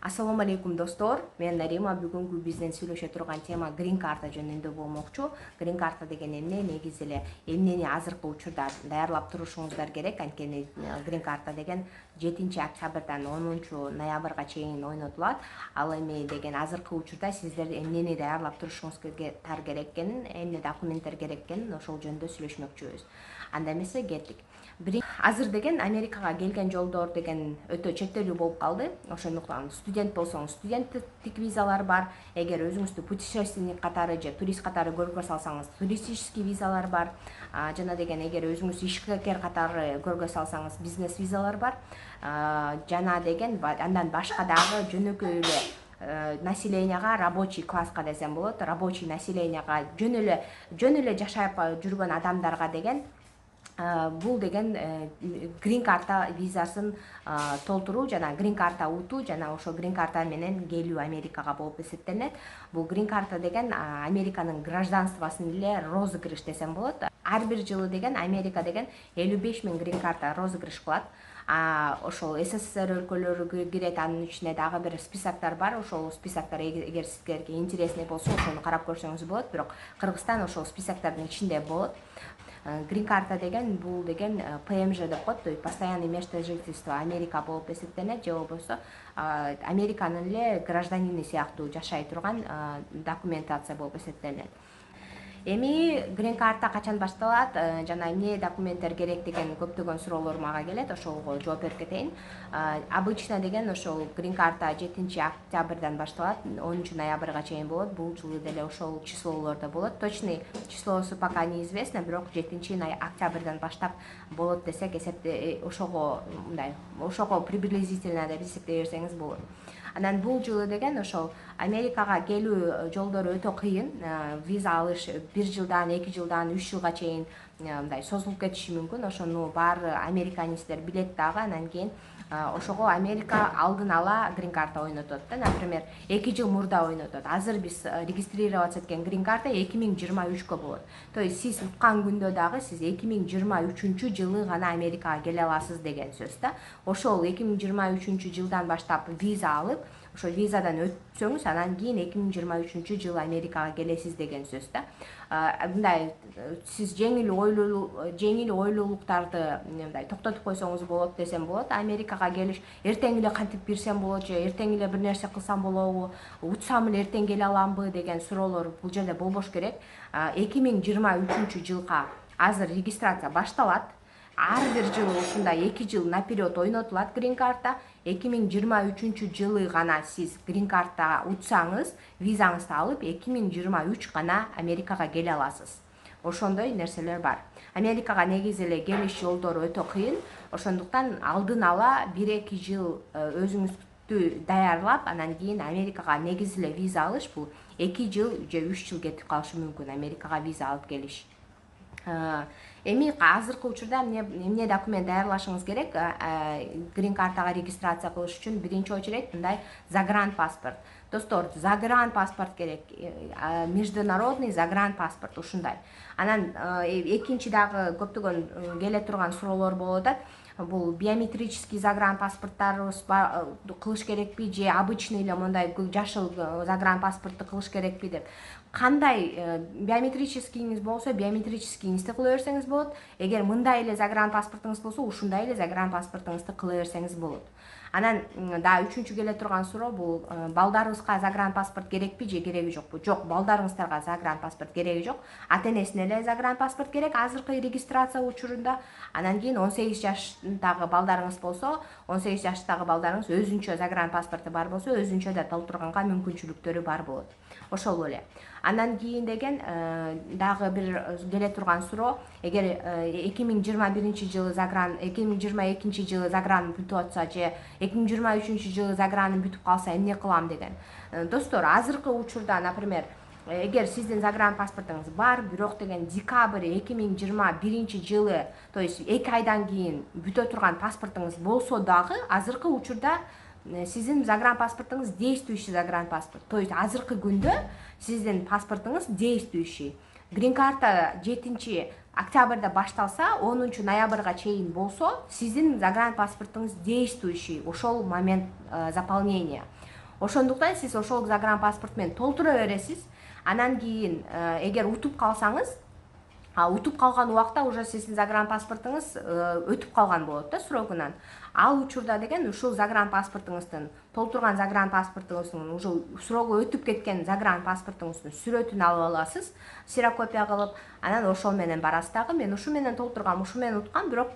Ассаламу алейкум достор, мен Нарима. Бүгүнкү бизден сүйлөшө турган тема грин карта жөнүндө болмокчу. Грин карта деген эмне? Негизи эле эмнени азыркы учурда даярлап турушуңуздар керек. Анткени грин карта деген 7-октябрдан 10-ноябрга чейин ойнотулат. Ал эми деген азыркы учурда сиздер эмнени даярлап турушуңуздар керек экенин, эмне документтер керек экенин ошол жөнүндө сүйлөшмөкчүбүз. Анда эмесе кеттик. Азыр деген Америкага келген жолдор деген өтө чектелүү болуп калды. Ошондуктан студент болсоңуз студенттик визалар бар. Эгер өзүңүздү путешественник катары же турист катары көргө салсаңыз, туристический визалар бар. Жана деген эгер өзүңүз ишкер катары көргө салсаңыз, бизнес визалар бар. Жана деген андан башка дагы жөнөкөй эле населенияга, рабочий класска десем болот, рабочий населенияга жөн эле жашап жүргөн адамдарга деген бул деген грин карта визасын толтуруу жана грин карта утуу жана ошо грин карта менен келүү Америкага болуп эсептелинет. Бул грин карта деген Американын гражданствосын эле розыгрыш десем болот. Ар бир жылы деген Америка деген 55 000 грин карта розыгрыш кылат. Ошол СССР өлкөлөрү кирет, анын ичине дагы бир списоктор бар. Ошол списоктор эгер сиздерге интересный болсо, ошону карап көрсөңүз болот. Бирок Кыргызстан ошол списоктордун ичинде болот. Грин карта деген бул деген ПМЖ деп коет, то есть постоянный место жительства Америка болуп эсептелинет, же болбосо Американын эле гражданини сыяктуу жашай турган документация болуп эсептелинет. Эми грин карта качан башталат жана эмне документтер керек деген көптөгөн суроолор мага келет. Ошого жооп берип кетейин. Обычно деген ошол грин карта 7-октябрдан башталат, 10-ноябрга чейин болот. Бул жылы деле ошол числолордо болот. Точный числосу пока неизвестно, бирок 7-октябрдан баштап болот десек, ошого приблизительно деп эсептей берсеңиз болот. Анан бул жылы деген ошол Америкага келүү жолдору өтө кыйын. Виза алыш 1 жылдан 2 жылдан 3 жылга чейин мындай созулуп кетиши мүмкүн. Ошону баары американецтер билет дагы. Анан кийин ошого Америка алдын ала грин карта ойнотот да. Например, 2 жыл мурда ойнотот. Азыр биз регистрироваться эткен грин карта 2023кө болот. То есть сиз уткан күндө дагы сиз 2023 жылы гана Америкага келе аласыз деген сөз да. Ошол 2023 жылдан баштап виза алып, ошо визадан өтсөңүз, анан кийин 2023 жылы Америкага келесиз деген сөз да. Мындай сиз жеңил ойлуулуктарды мындай токтотуп койсоңуз болот десем болот. Америкага келиш эртең эле кантип кирсем болот же эртең эле бир нерсе кылсам болобу, утсам эле эртең келе аламбы деген суроолор бул жерде болбош керек. 2023 жылга азыр регистрация башталат. Ар бир жылы ушундай 2 жыл наперед ойнотулат грин карта. 2023 жылы гана сиз грин карта утсаңыз, визаңызды алып 2023 гана Америкага келе аласыз. Ошондой нерселер бар. Америкага негизи эле келиш жолдору өтө кыйын. Ошондуктан алдын ала 1-2 жыл өзүңүздү даярлап, анан кийин Америкага негизи эле виза алыш бул 2 жыл же 3 жыл кетип калышы мүмкүн Америкага виза алып келиш. Эми азыркы учурда эмне документ даярлашыңыз керек? Грин картага регистрация кылыш үчүн биринчи очередь мындай загранпаспорт. Достор, загранпаспорт керек. Международный загранпаспорт ушундай. Анан экинчи дагы көптөгөн келе турган суроолор болуп атат. Бул биометрический загранпаспорттарыбыз кылыш керекпи же обычный эле мондай жашыл загранпаспортты кылыш керекпи деп. Кандай биометрическийиңиз болсо, биометрическийиңизди кыла берсеңиз болот. Эгер мындай эле загранпаспортуңуз болсо, ушундай эле загранпаспортуңузду кыла берсеңиз болот. Анан да үчүнчү келе турган суроо бул балдарыбызга загранпаспорт керекпи же кереги жокпу? Жок, балдарыңыздарга загранпаспорт кереги жок. Ата-энесине эле загранпаспорт керек азыркы регистрация учурунда. Анан кийин 18 жаштагы балдарыңыз болсо, 18 жаштагы балдарыңыз өзүнчө загранпаспорту бар болсо, өзүнчө да толтурганга мүмкүнчүлүктөрү бар болот. Ошол эле. Андан кийин деген дагы бир келе турган суроо, эгер 2022 жылы загран бүтүп атса же 2023 жылы заграным бүтүп калса эмне кылам деген. Достор, азыркы учурда, например, эгер сиздин загранпаспортуңуз бар, бирок деген декабрь 2021 жылы, то есть 2 айдан кийин бүтө турган паспортуңуз болсо дагы, азыркы учурда сиздин загранпаспортуңуз действующий загранпаспорт. То есть азыркы күндө сиздин паспортуңуз действующий. Грин карта 7-октябрда башталса, 10-ноябрга чейин болсо, сиздин загранпаспортуңуз действующий. Ошол момент заполнения. Ошондуктан сиз ошол загранпаспорт менен толтура бересиз. Анан кийин эгер утуп калсаңыз, утуп калган убакта уже сиздин загранпаспортуңуз өтүп калган болот да срогунан. Ал учурда деген ушул загранпаспортуңуздун, толтурган загранпаспортуңуздун уже срогу өтүп кеткен загранпаспортуңуздун сүрөтүн алып аласыз, ксерокопия кылып, анан ошол менен барасыз дагы. Мен ушу менен толтургам, ушу менен уткам, бирок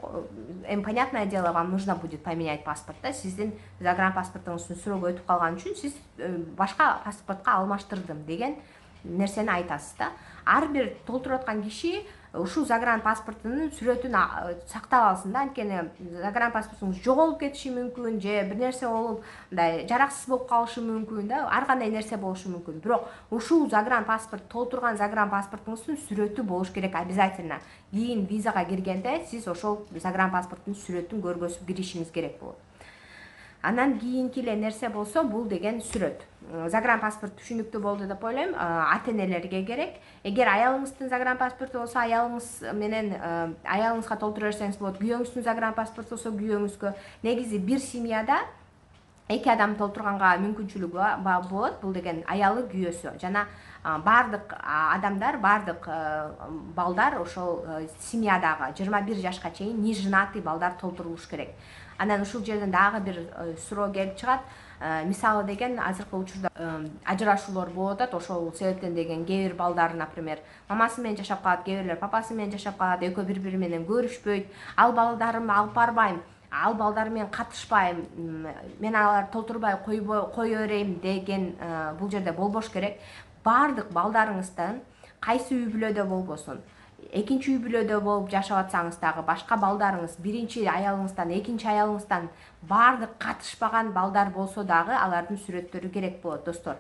понятное дело, вам нужно будет поменять паспорт да. Сиздин загранпаспортуңуздун срогу өтүп калган үчүн сиз башка паспортко алмаштырдым деген нерсени айтасыз да. Ар бир толтуруп аткан киши ушул загранпаспортунун сүрөтүн сактап алсын да. Анткени загранпаспортуңуз жоголуп кетиши мүмкүн, же бир нерсе болуп мындай жараксыз болуп калышы мүмкүн да. Ар кандай нерсе болушу мүмкүн. Бирок ушул загранпаспорт, толтурган загранпаспортуңуздун сүрөтү болуш керек обязательно. Кийин визага киргенде сиз ошол загранпаспорттун сүрөтүн көргөзүп киришиңиз керек болот. Анан кийинки эле нерсе болсо, бул деген сүрөт. Загранпаспорт түшүнүктүү болду деп ойлойм. Ата-энелерге керек. Эгер аялыңыздын загранпаспорту болсо, аялыңыз менен аялыңызга толтура берсеңиз болот. Күйөөңүздүн загранпаспорту болсо, күйөөңүзгө. Негизи бир семьяда эки адам толтурганга мүмкүнчүлүгү болот. Бул деген аялы, күйөөсү жана бардык адамдар, бардык балдар ошол семьядагы 21 жашка чейин неженатый балдар толтурулуш керек. Анан ушул жерден дагы бир суроо келип чыгат. Мисалы деген азыркы учурда ажырашуулар болуп атат. Ошол себептен деген кээ бир балдар, например, мамасы менен жашап калат, кээ бирлер папасы менен жашап калат, экөө бири менен көрүшпөйт. Ал балдарымды алып барбайм, ал балдар менен катышпайм, мен аларды толтурбай кое берейм деген бул жерде болбош керек. Бардык балдарыңыздан кайсы үй бүлөдө болбосун, экинчи үй бүлөдө болуп жашап атсаңыз дагы, башка балдарыңыз, биринчи аялыңыздан, экинчи аялыңыздан бардык катышпаган балдар болсо дагы алардын сүрөттөрү керек болот, достор.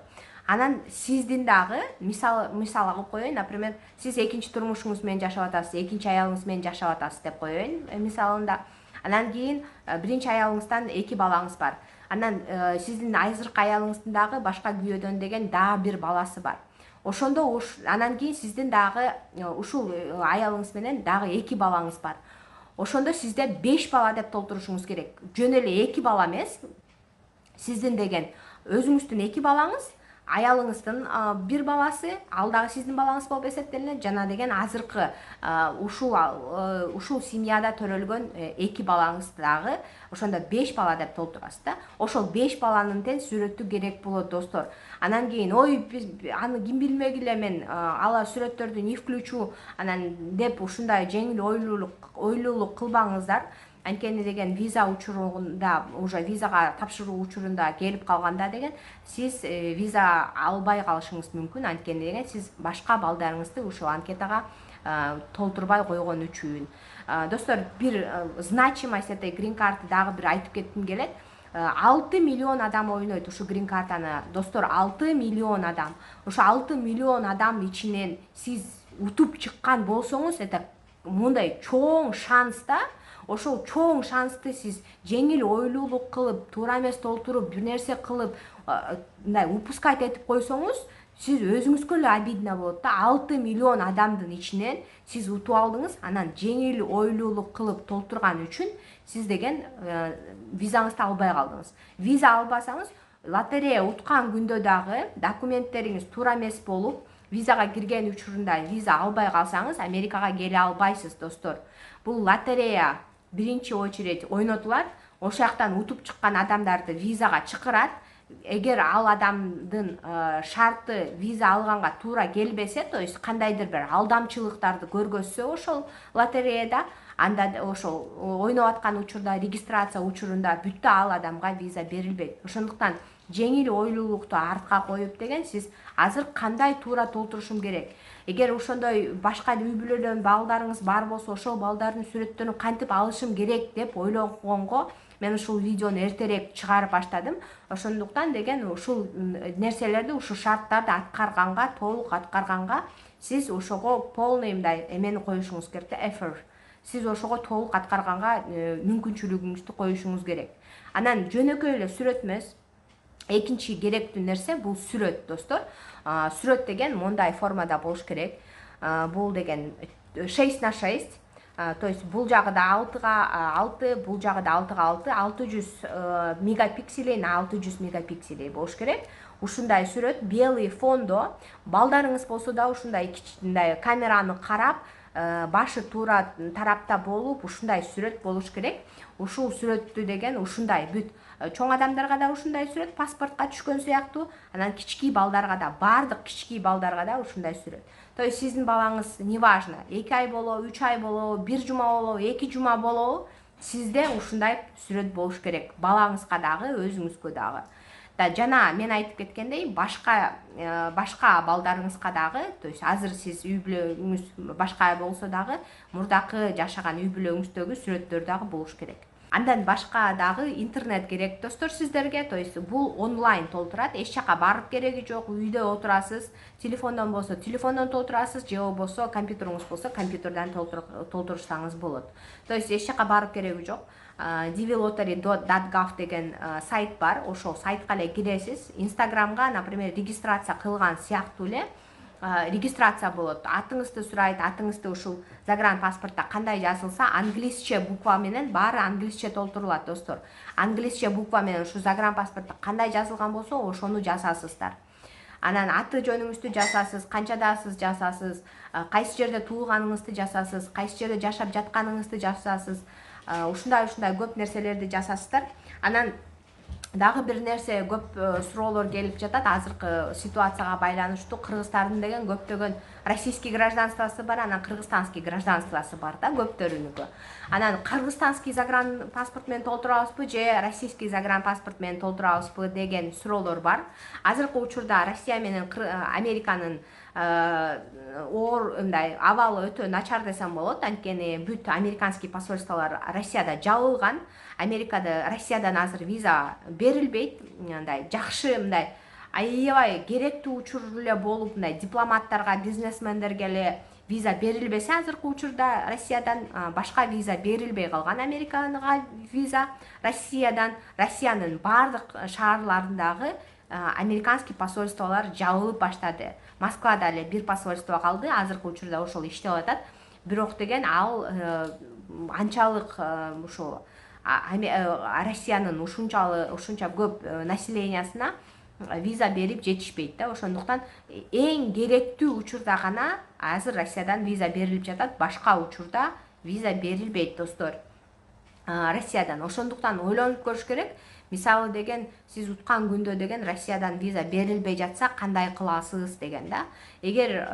Анан сиздин дагы мисал кылып коеюн, например, сиз экинчи турмушуңуз менен жашап атасыз, экинчи аялыңыз менен жашап атасыз деп коеюн мисалында. Анан кийин биринчи аялыңыздан 2 балаңыз бар. Анан сиздин азыркы аялыңыздын дагы башка күйөөдөн деген дагы бир баласы бар. Ошондо анан кийин сиздин дагы ушул аялыңыз менен дагы 2 балаңыз бар. Ошондо сизде 5 бала деп толтурушуңуз керек. Жөн эле 2 бала эмес. Сиздин деген өзүңүздүн 2 балаңыз, аялыңыздын 1 баласы, ал дагы сиздин балаңыз болуп эсептелинет. Жана деген азыркы ушул семьяда төрөлгөн 2 балаңыз дагы, ошондо 5 бала деп толтурасыз да. Ошол 5 баланын тең сүрөтү керек болот, достор. Анан кийин аны ким билмегиле мен ала сүрөттөрдү не включу анан деп ушундай жеңил ойлуулук кылбаңыздар. Анткени деген виза учурунда, уже визага тапшыруу учурунда келип калганда деген сиз виза албай калышыңыз мүмкүн. Анткени деген сиз башка балдарыңызды ушул анкетага толтурбай койгон үчүн. Достор, бир значимость этой грин карты дагы бир айтып кетким келет. 6 миллион адам ойнойт ушу грин картаны. Достор, 6 миллион адам. Ошо 6 миллион адам ичинен сиз утуп чыккан болсоңуз, это мындай чоң шанс да. Ошол чоң шансты сиз жеңил ойлуулук кылып, туура эмес толтуруп, бир нерсе кылып, мындай упускать этип койсоңуз, сиз өзүңүзгө эле обидно болот да. 6 миллион адамдын ичинен сиз утуп алдыңыз, анан жеңил ойлуулук кылып толтурган үчүн сиз деген визаңызды албай калдыңыз. Виза албасаңыз, лотерея уткан күндө дагы документтериңиз туура эмес болуп, визага кирген учурунда виза албай калсаңыз, Америкага келе албайсыз, достор. Бул лотерея биринчи очередь ойнотулат. Ошол жактан утуп чыккан адамдарды визага чакырат. Эгер ал адамдын шарты виза алганга туура келбесе, то есть кандайдыр бир алдамчылыктарды көргөзсө ошол лотереяда, анда ошол ойноп аткан учурда, регистрация учурунда бүттө ал адамга виза берилбейт. Ошондуктан жеңил ойлуулукту артка коюп деген сиз азыр кандай туура толтурушум керек. Эгер ошондой башка үй бүлөдөн балдарыңыз бар болсо, ошол балдардын сүрөттөрүн кантип алышым керек деп ойлогонго мен ушул видеону эртерээк чыгарып баштадым. Ошондуктан деген ушул нерселерди, ушул шарттарды аткарганга, толук аткарганга сиз ошого полный мындай эмени коюшуңуз керек да, effort. Сиз ошого толук аткарганга мүмкүнчүлүгүңүздү коюшуңуз керек. Анан жөнөкөй эле сүрөт эмес. Экинчи керектүү нерсе бул сүрөт, достор. Сүрөт деген мындай формада болуш керек. Бул деген 6 на 6. То есть бул жагы да 6 бул жагы да 6 600 мегапикселей на 600 мегапикселей болуш керек. Ушундай сүрөт белый фондо. Балдарыңыз болсо да ушундай кичинекей камераны карап, башы туура тарапта болуп ушундай сүрөт болуш керек. Ушул сүрөттү деген ушундай бүт чоң адамдарга да ушундай сүрөт паспортко түшкөн сыяктуу, анан кички балдарга да, баардык кички балдарга да ушундай сүрөт. То есть сиздин балаңыз неважно 2 ай болобу, 3 ай болобу, 1 жума болобу, 2 жума болобу, сизде ушундай сүрөт болуш керек. Балаңызга дагы, өзүңүзгө дагы. Жана мен айтып кеткендей, башка балдарыңызга дагы, то есть азыр сиз үй бүлөңүз башка болсо дагы, мурдакы жашаган үй бүлөңүздөгү сүрөттөр дагы болуш керек. Андан башка дагы интернет керек достор сиздерге. То есть бул онлайн толтурат, эч жака барып кереги жок, үйдө отурасыз. Телефондон болсо телефондон толтурасыз, же болбосо компьютериңиз болсо компьютерден толтурсаңыз болот. То есть эч жака барып кереги жок. dvlottery.gov деген сайт бар. Ошол сайтка эле киресиз. Инстаграмга, например, регистрация кылган сыяктуу эле регистрация болот. Атыңызды сурайт, атыңызды ушул загранпаспортто кандай жазылса, англисче буква менен, баары англисче толтурулат достор. Англисче буква менен ушу загранпаспортто кандай жазылган болсо, ошону жазасыздар. Анан аты жөнүңүздү жазасыз, канчадасыз жазасыз, кайсы жерде туулганыңызды жазасыз, кайсы жерде жашап жатканыңызды жазасыз. Ушундай көп нерселерди жазасыздар. Анан дагы бир нерсе, көп суроолор келип жатат азыркы ситуацияга байланыштуу. Кыргыздардын деген көптөгөн российский гражданствосы бар, анан кыргызстанский гражданствосы бар да, көптөрүнүкү. Анан кыргызстанский загранпаспорт менен толтурабызбы же российский загранпаспорт менен толтурабызбы деген суроолор бар. Азыркы учурда Россия менен Американын мындай абалы өтө начар десем болот. Анткени бүт американский посольстволор Россияда жабылган. Россиядан азыр виза берилбейт. Мындай жакшы, мындай аябай керектүү учур эле болуп, мындай дипломаттарга, бизнесмендерге эле виза берилбесе азыркы учурда Россиядан башка виза берилбей калган. Америкага виза Россиянын баардык шаарларындагы американский посольстволор жабылып баштады. Москвада эле бир посольство калды, азыркы учурда ошол иштеп атат. Бирок деген ал анчалык ушул Россиянын ушунча көп населениясына виза берип жетишпейт да. Ошондуктан эң керектүү учурда гана азыр Россиядан виза берилип жатат, башка учурда виза берилбейт достор Россиядан. Ошондуктан ойлонуп көрүш керек. Мисалы деген сиз уткан күндө деген Россиядан виза берилбей жатса кандай кыласыз деген да. Эгер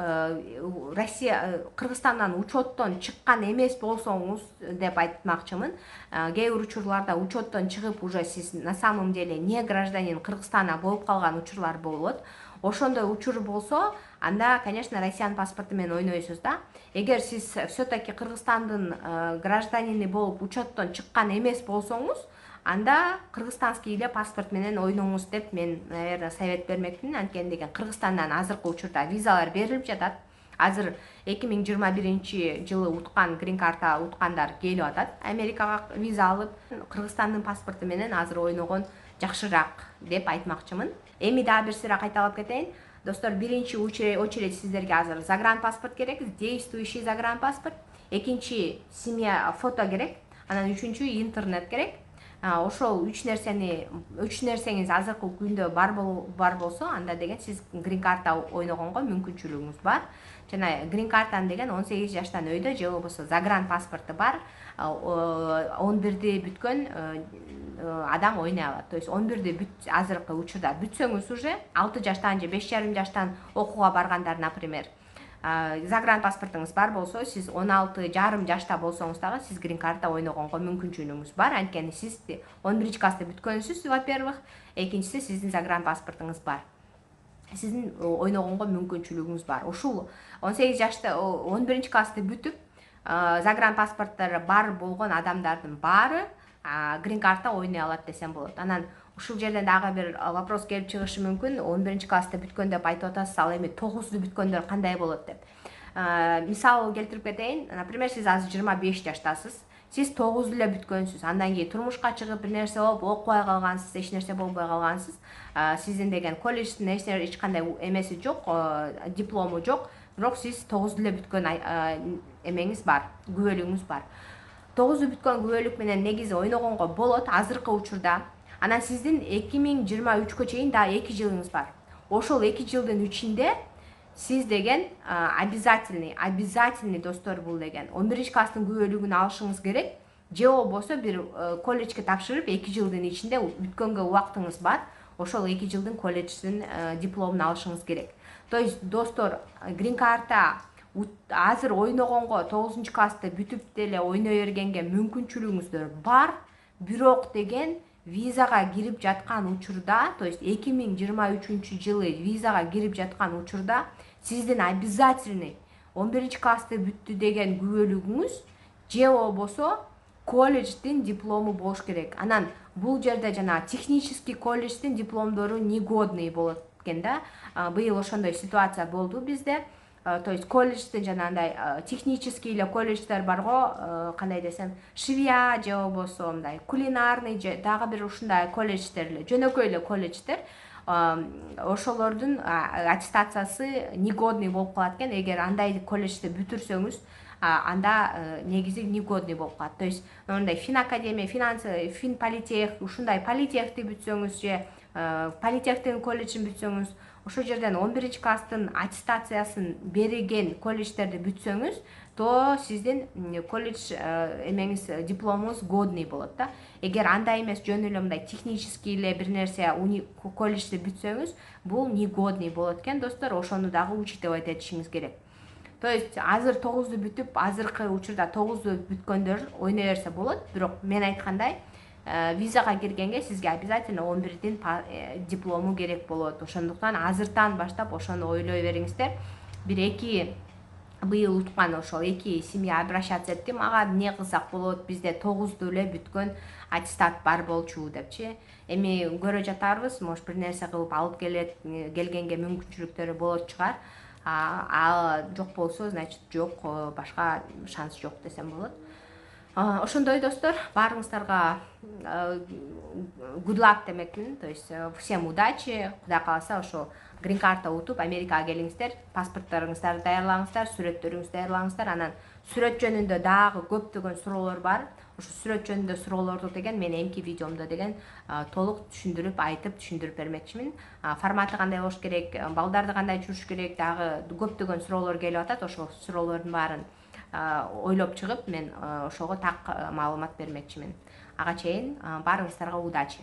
Кыргызстандан учеттон чыккан эмес болсоңуз деп айтмакчымын. Кээ бир учурларда учеттон чыгып уже сиз на самом деле не гражданин Кыргызстана болуп калган учурлар болот. Ошондой учур болсо, анда, конечно, Россиянын паспорту менен ойнойсуз да. Эгер сиз все-таки Кыргызстандын гражданини болуп учеттон чыккан эмес болсоңуз, анда кыргызстанский эле паспорт менен ойноңуз деп мен, наверное, совет бермекмин. Анткени деген Кыргызстандан азыркы учурда визалар берилип жатат. Азыр 2021-жылы уткан грин карта уткандар келип атат. Америкага виза алып, Кыргызстандын паспорту менен азыр ойногон жакшыраак деп айтмакчымын. Эми дагы бир сыйра кайталап кетейин. Достор, биринчи очередь сиздерге азыр загранпаспорт керек, действующий загранпаспорт. Экинчи семья фото керек, анан үчүнчү интернет керек. Ошол үч нерсеңиз азыркы күндө бар болсо, анда деген сиз грин карта ойногонго мүмкүнчүлүгүңүз бар. Жана грин картаны деген 18 жаштан өйдө же болбосо загран паспорту бар 11-ди бүткөн адам ойной алат. То есть 11-ди азыркы учурда бүтсөңүз уже 6 жаштан же 5,5 жаштан окууга баргандар, например, загран паспортуңуз бар болсо, сиз 16,5 жашта болсоңуз дагы сиз грин карта ойногонго мүмкүнчүлүгүңүз бар. Анткени сиз 11-классты бүткөнсүз, во-первых, экинчиси сиздин загран паспортуңуз бар. Сиздин ойногонго мүмкүнчүлүгүңүз бар. Ушул 18 жашта 11-классты бүтүп, загран паспорттары бар болгон адамдардын баары грин карта ойной алат десем болот. Анан ушул жерден дагы бир вопрос келип чыгышы мүмкүн. 11-классты бүткөн деп айтып атасыз, ал эми 9-ду бүткөндөр кандай болот деп. Мисал келтирип кетейин. Например, сиз азыр 25 жаштасыз. Сиз 9-ду эле бүткөнсүз. Андан кийин турмушка чыгып бир нерсе болуп, окубай калгансыз, эч нерсе болбой калгансыз. Сиздин деген колледждин эч кандай эмеси жок, диплому жок. Бирок сиз 9-ду эле бүткөн эмеңиз бар, күбөлүгүңүз бар. 9 бүткөн күбөлүк менен негизи ойногонго болот азыркы учурда. Анан сиздин 2023 чейин дагы 2 жылыңыз бар. Ошол 2 жылдын ичинде сиз деген обязательный достор бул деген 11 класстын күбөлүгүн алышыңыз керек. Же болбосо бир колледжге тапшырып 2 жылдын ичинде бүткөнгө убактыңыз бар. Ошол 2 жылдын колледждин дипломун алышыңыз керек. То есть достор, грин карта азыр ойногонго 9 класста бүтүп деле ойной бергенге мүмкүнчүлүгүңүздөр бар. Бирок деген визага кирип жаткан учурда, то есть 2023 жылы визага кирип жаткан учурда сиздин обязательный 11 классты бүттү деген күбөлүгүңүз же болбосо колледждин диплому болуш керек. Анан бул жерде жана технический колледждин дипломдору негодный болот экен да. Быйыл ошондой ситуация болду бизде. То есть колледждин жанагындай технический эле колледждер барго, кандай десем, швея же болбосо мындай кулинарный же дагы бир ушундай колледждер эле, жөнөкөй эле колледждер. Ошолордун аттестациясы негодный болуп калат экен. Эгер андай колледжди бүтүрсөңүз, анда негизи негодный болуп калат. То есть мындай фин академия, фин политех, ушундай политехти бүтсөңүз же политехтин колледжин бүтсөңүз, ошол жерден 11 класстын аттестациясын берген колледждерди бүтсөңүз, то сиздин колледж эмеңиз дипломуңуз годный болот да. Эгер андай эмес, жөн эле мындай технический эле бир нерсе колледжди бүтсөңүз, бул негодный болот экен достор. Ошону дагы учитывать этишиңиз керек. То есть азыр 9 бүтүп, азыркы учурда 9 бүткөндөр ойной берсе болот. Бирок мен айткандай, визага киргенге сизге обязательно 11дин диплому керек болот. Ошондуктан азыртан баштап ошону ойлой бериңиздер. Бир-эки быйыл уткан ошол 2 семья обращаться этти, мага эмне кылсак болот, бизде 9ду эле бүткөн аттестат бар болчу депчи. Эми көрө жатарбыз, может бир нерсе кылып алып келгенге мүмкүнчүлүктөрү болот чыгар. Жок болсо, значит жок, башка шанс жок десем болот. Ошондой достор, баарыңыздарга good luck демекмин. То есть всем удачи. Кудай кааласа ошо грин карта утуп Америкага келиңиздер, паспортторуңуздарды даярлагыңыздар, сүрөттөрүңүздү даярлагыңыздар. Анан сүрөт жөнүндө дагы көптөгөн суроолор бар. Ошо сүрөт жөнүндө суроолорду деген мен эмки видеомдо деген толук түшүндүрүп айтып түшүндүрүп бермекчимин. Форматы кандай болуш керек, балдарды кандай жүрүш керек, дагы көптөгөн суроолор келип атат. Ошол суроолордун баарын ойлоп чыгып, мен ошого так маалымат бермекчимин. Ага чейин баарыңыздарга удачи.